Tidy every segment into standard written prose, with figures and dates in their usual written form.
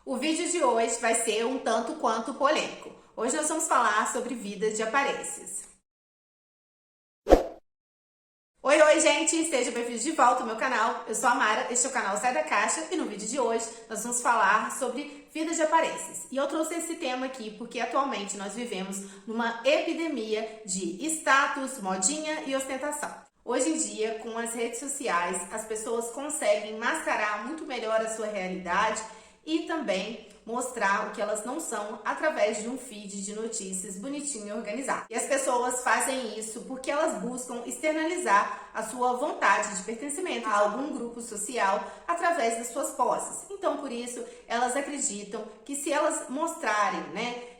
O vídeo de hoje vai ser um tanto quanto polêmico. Hoje nós vamos falar sobre vida de aparências. Oi, gente! Sejam bem-vindos de volta ao meu canal. Eu sou a Mara, este é o canal Sai da Caixa e no vídeo de hoje nós vamos falar sobre vida de aparências. E eu trouxe esse tema aqui porque atualmente nós vivemos numa epidemia de status, modinha e ostentação. Hoje em dia, com as redes sociais, as pessoas conseguem mascarar muito melhor a sua realidade e também mostrar o que elas não são através de um feed de notícias bonitinho e organizado. E as pessoas fazem isso porque elas buscam externalizar a sua vontade de pertencimento a algum grupo social através das suas posses. Então, por isso, elas acreditam que se elas mostrarem,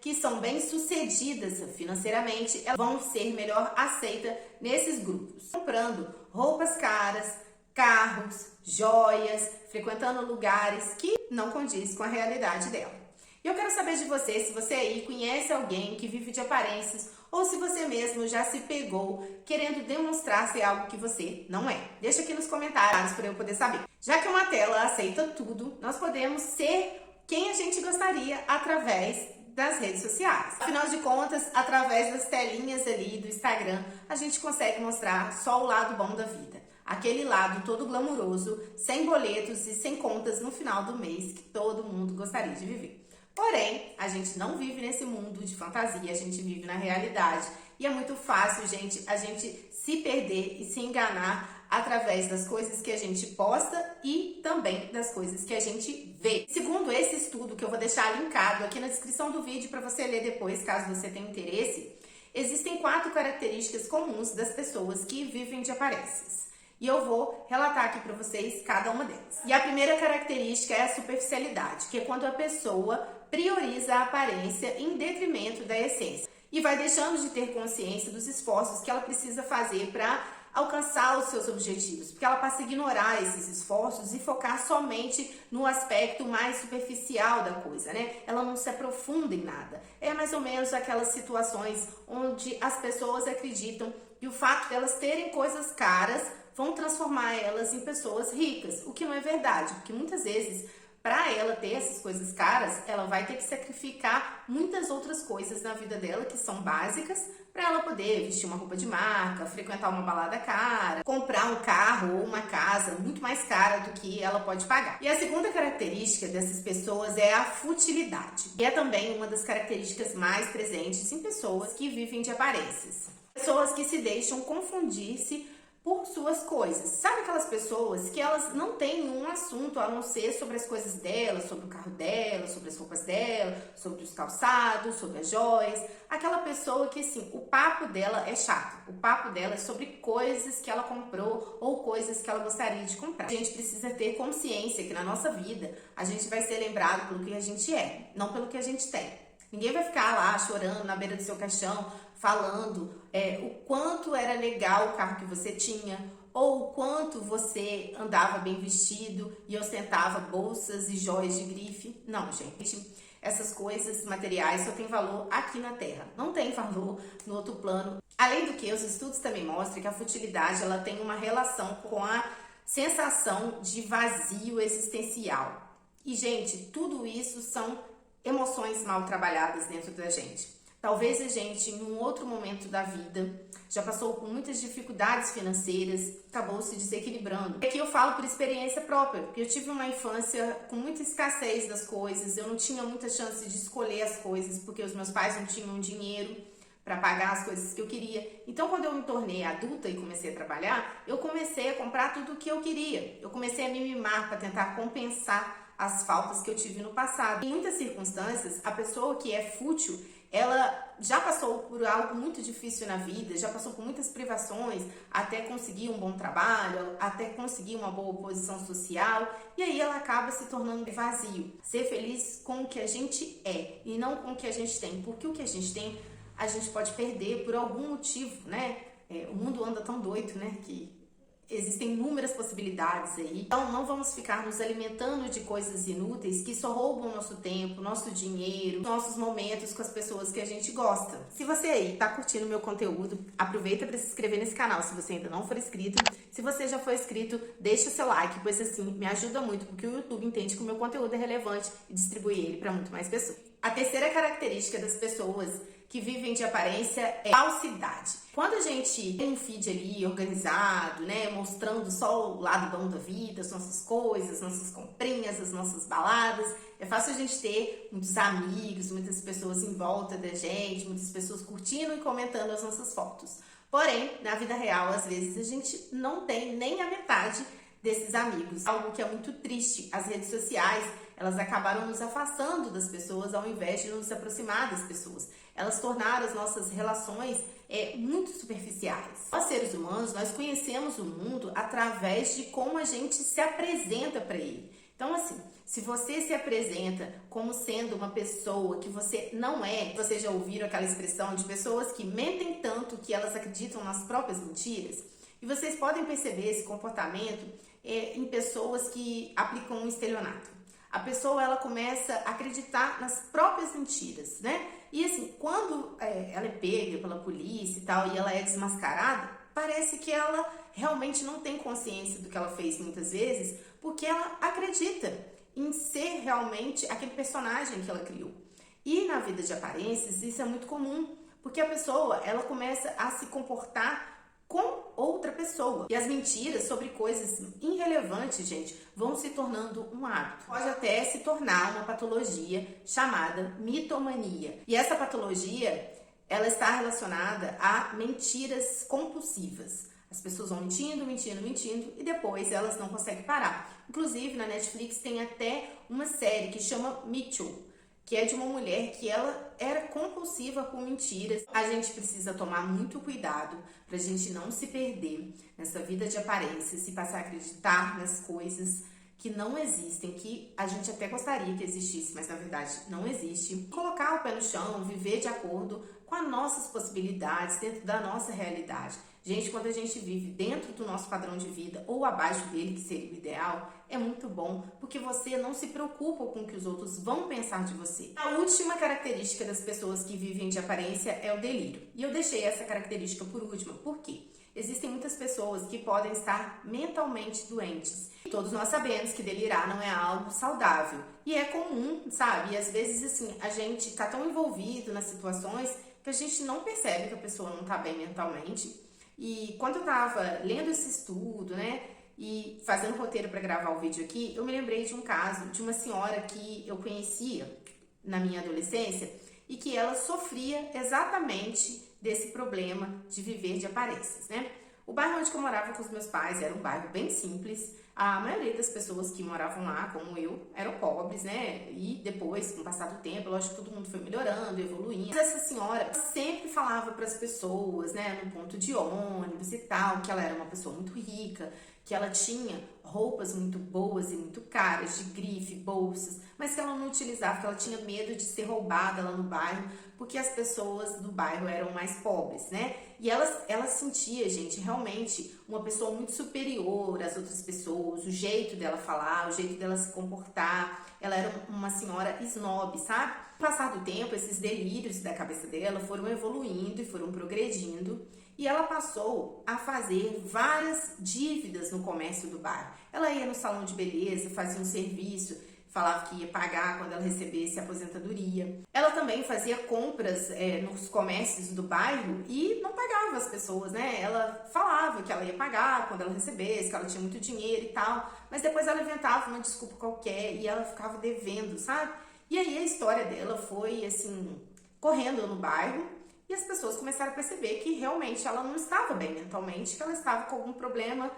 que são bem-sucedidas financeiramente, elas vão ser melhor aceitas nesses grupos. Comprando roupas caras, carros, joias, frequentando lugares que não condiz com a realidade dela. E eu quero saber de você, se você aí conhece alguém que vive de aparências ou se você mesmo já se pegou querendo demonstrar ser algo que você não é. Deixa aqui nos comentários para eu poder saber. Já que uma tela aceita tudo, nós podemos ser quem a gente gostaria através das redes sociais. Afinal de contas, através das telinhas ali do Instagram, a gente consegue mostrar só o lado bom da vida. Aquele lado todo glamuroso, sem boletos e sem contas no final do mês que todo mundo gostaria de viver. Porém, a gente não vive nesse mundo de fantasia, a gente vive na realidade. E é muito fácil, gente, a gente se perder e se enganar através das coisas que a gente posta e também das coisas que a gente vê. Segundo esse estudo, que eu vou deixar linkado aqui na descrição do vídeo para você ler depois, caso você tenha interesse, existem 4 características comuns das pessoas que vivem de aparências. E eu vou relatar aqui para vocês cada uma delas. E a primeira característica é a superficialidade, que é quando a pessoa prioriza a aparência em detrimento da essência e vai deixando de ter consciência dos esforços que ela precisa fazer para alcançar os seus objetivos, porque ela passa a ignorar esses esforços e focar somente no aspecto mais superficial da coisa, Ela não se aprofunda em nada. É mais ou menos aquelas situações onde as pessoas acreditam que o fato de elas terem coisas caras vão transformar elas em pessoas ricas, o que não é verdade, porque muitas vezes, para ela ter essas coisas caras, ela vai ter que sacrificar muitas outras coisas na vida dela que são básicas para ela poder vestir uma roupa de marca, frequentar uma balada cara, comprar um carro ou uma casa muito mais cara do que ela pode pagar. E a segunda característica dessas pessoas é a futilidade, e é também uma das características mais presentes em pessoas que vivem de aparências. Pessoas que se deixam confundir-se por suas coisas. Sabe aquelas pessoas que elas não têm um assunto a não ser sobre as coisas dela, sobre o carro dela, sobre as roupas dela, sobre os calçados, sobre as joias. Aquela pessoa que, assim, o papo dela é chato. O papo dela é sobre coisas que ela comprou ou coisas que ela gostaria de comprar. A gente precisa ter consciência que na nossa vida a gente vai ser lembrado pelo que a gente é, não pelo que a gente tem. Ninguém vai ficar lá chorando na beira do seu caixão, falando o quanto era legal o carro que você tinha, ou o quanto você andava bem vestido e ostentava bolsas e joias de grife. Não, gente, essas coisas materiais só têm valor aqui na Terra, não tem valor no outro plano. Além do que, os estudos também mostram que a futilidade ela tem uma relação com a sensação de vazio existencial. E, gente, tudo isso são emoções mal trabalhadas dentro da gente. Talvez a gente, em um outro momento da vida, já passou por muitas dificuldades financeiras, acabou se desequilibrando. Aqui eu falo por experiência própria, porque eu tive uma infância com muita escassez das coisas, eu não tinha muita chance de escolher as coisas, porque os meus pais não tinham dinheiro para pagar as coisas que eu queria. Então, quando eu me tornei adulta e comecei a trabalhar, eu comecei a comprar tudo o que eu queria. Eu comecei a me mimar para tentar compensar as faltas que eu tive no passado. Em muitas circunstâncias, a pessoa que é fútil, ela já passou por algo muito difícil na vida, já passou por muitas privações até conseguir um bom trabalho, até conseguir uma boa posição social, e aí ela acaba se tornando vazio. Ser feliz com o que a gente é e não com o que a gente tem, porque o que a gente tem a gente pode perder por algum motivo, O mundo anda tão doido, que existem inúmeras possibilidades aí. Então não vamos ficar nos alimentando de coisas inúteis que só roubam nosso tempo, nosso dinheiro, nossos momentos com as pessoas que a gente gosta. Se você aí tá curtindo meu conteúdo, aproveita para se inscrever nesse canal se você ainda não for inscrito. Se você já for inscrito, deixa o seu like, pois assim me ajuda muito, porque o YouTube entende que o meu conteúdo é relevante e distribui ele para muito mais pessoas. A terceira característica das pessoas que vivem de aparência é falsidade. Quando a gente tem um feed ali organizado, né, mostrando só o lado bom da vida, as nossas coisas, nossas comprinhas, as nossas baladas, é fácil a gente ter muitos amigos, muitas pessoas em volta da gente, muitas pessoas curtindo e comentando as nossas fotos. Porém, na vida real, às vezes a gente não tem nem a metade desses amigos. Algo que é muito triste. As redes sociais, elas acabaram nos afastando das pessoas ao invés de nos aproximar das pessoas. Elas tornaram as nossas relações muito superficiais. Nós, seres humanos, nós conhecemos o mundo através de como a gente se apresenta para ele. Então, assim, se você se apresenta como sendo uma pessoa que você não é, vocês já ouviram aquela expressão de pessoas que mentem tanto que elas acreditam nas próprias mentiras? E vocês podem perceber esse comportamento em pessoas que aplicam um estelionato. A pessoa, ela começa a acreditar nas próprias mentiras, né? E assim, quando ela é pega pela polícia e tal, e ela é desmascarada, parece que ela realmente não tem consciência do que ela fez muitas vezes, porque ela acredita em ser realmente aquele personagem que ela criou. E na vida de aparências, isso é muito comum, porque a pessoa, ela começa a se comportar com outra pessoa. E as mentiras sobre coisas irrelevantes, gente, vão se tornando um hábito. Pode até se tornar uma patologia chamada mitomania. E essa patologia, ela está relacionada a mentiras compulsivas. As pessoas vão mentindo e depois elas não conseguem parar. Inclusive, na Netflix tem até uma série que chama Me Too, que é de uma mulher que ela era compulsiva com mentiras. A gente precisa tomar muito cuidado pra gente não se perder nessa vida de aparências e passar a acreditar nas coisas que não existem, que a gente até gostaria que existisse, mas na verdade não existe. Colocar o pé no chão, viver de acordo com as nossas possibilidades, dentro da nossa realidade. Gente, quando a gente vive dentro do nosso padrão de vida ou abaixo dele, que seria o ideal, é muito bom, porque você não se preocupa com o que os outros vão pensar de você. A última característica das pessoas que vivem de aparência é o delírio. E eu deixei essa característica por última, por quê? Existem muitas pessoas que podem estar mentalmente doentes. Todos nós sabemos que delirar não é algo saudável. E é comum, sabe? E às vezes, assim, a gente tá tão envolvido nas situações que a gente não percebe que a pessoa não tá bem mentalmente. E quando eu tava lendo esse estudo, né, e fazendo roteiro para gravar o vídeo aqui, eu me lembrei de um caso de uma senhora que eu conhecia na minha adolescência e que ela sofria exatamente desse problema de viver de aparências, né? O bairro onde eu morava com os meus pais era um bairro bem simples. A maioria das pessoas que moravam lá, como eu, eram pobres, né? E depois, com o passar do tempo, lógico que todo mundo foi melhorando, evoluindo. Mas essa senhora sempre falava para as pessoas, né, no ponto de ônibus e tal, que ela era uma pessoa muito rica, que ela tinha roupas muito boas e muito caras, de grife, bolsas, mas que ela não utilizava, que ela tinha medo de ser roubada lá no bairro, porque as pessoas do bairro eram mais pobres, né? E ela sentia, gente, realmente uma pessoa muito superior às outras pessoas, o jeito dela falar, o jeito dela se comportar. Ela era uma senhora snob, sabe? Com o passar do tempo, esses delírios da cabeça dela foram evoluindo e foram progredindo. E ela passou a fazer várias dívidas no comércio do bairro. Ela ia no salão de beleza, fazia um serviço, falava que ia pagar quando ela recebesse a aposentadoria. Ela também fazia compras nos comércios do bairro e não pagava as pessoas, né? Ela falava que ela ia pagar quando ela recebesse, que ela tinha muito dinheiro e tal, mas depois ela inventava uma desculpa qualquer e ela ficava devendo, sabe? E aí a história dela foi, assim, correndo no bairro. E as pessoas começaram a perceber que realmente ela não estava bem mentalmente, que ela estava com algum problema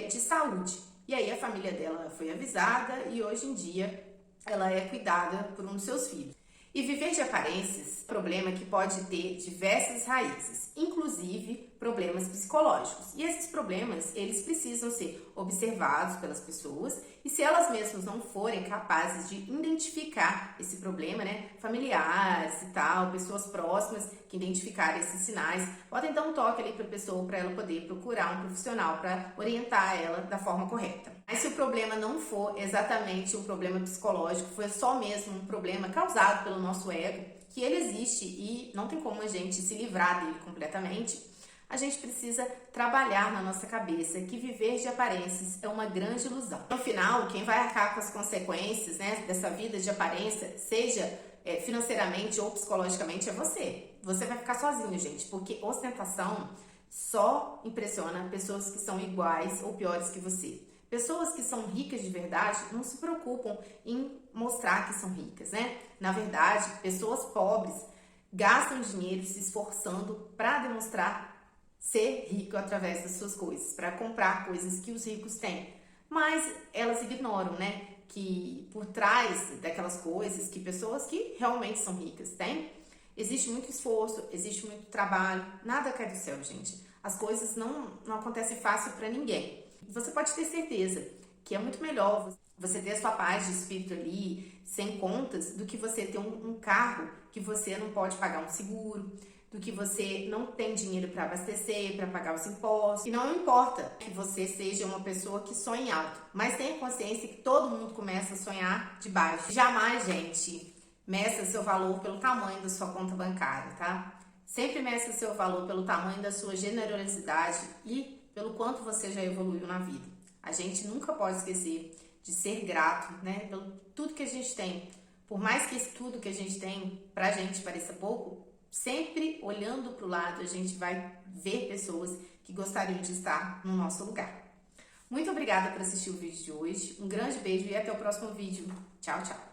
de saúde. E aí a família dela foi avisada e hoje em dia ela é cuidada por um dos seus filhos. E viver de aparências é um problema que pode ter diversas raízes, inclusive problemas psicológicos. E esses problemas, eles precisam ser observados pelas pessoas e se elas mesmas não forem capazes de identificar esse problema, né, familiares e tal, pessoas próximas que identificarem esses sinais, bota então um toque ali para a pessoa para ela poder procurar um profissional para orientar ela da forma correta. Mas se o problema não for exatamente um problema psicológico, foi só mesmo um problema causado pelo nosso ego, que ele existe e não tem como a gente se livrar dele completamente, a gente precisa trabalhar na nossa cabeça que viver de aparências é uma grande ilusão. No final, quem vai arcar com as consequências, né, dessa vida de aparência, seja financeiramente ou psicologicamente, é você. Você vai ficar sozinho, gente, porque ostentação só impressiona pessoas que são iguais ou piores que você. Pessoas que são ricas de verdade não se preocupam em mostrar que são ricas, né? Na verdade, pessoas pobres gastam dinheiro se esforçando para demonstrar ser rico através das suas coisas, para comprar coisas que os ricos têm. Mas elas ignoram, né, que por trás daquelas coisas que pessoas que realmente são ricas têm, existe muito esforço, existe muito trabalho, nada cai do céu, gente. As coisas não acontecem fácil para ninguém. Você pode ter certeza que é muito melhor você ter a sua paz de espírito ali, sem contas, do que você ter um carro que você não pode pagar um seguro, do que você não tem dinheiro para abastecer, para pagar os impostos. E não importa que você seja uma pessoa que sonhe alto, mas tenha consciência que todo mundo começa a sonhar de baixo. Jamais, gente, meça seu valor pelo tamanho da sua conta bancária, tá? Sempre meça seu valor pelo tamanho da sua generosidade e pelo quanto você já evoluiu na vida. A gente nunca pode esquecer de ser grato, né, pelo tudo que a gente tem. Por mais que isso tudo que a gente tem pra gente pareça pouco, sempre olhando para o lado, a gente vai ver pessoas que gostariam de estar no nosso lugar. Muito obrigada por assistir o vídeo de hoje. Um grande beijo e até o próximo vídeo. Tchau, tchau.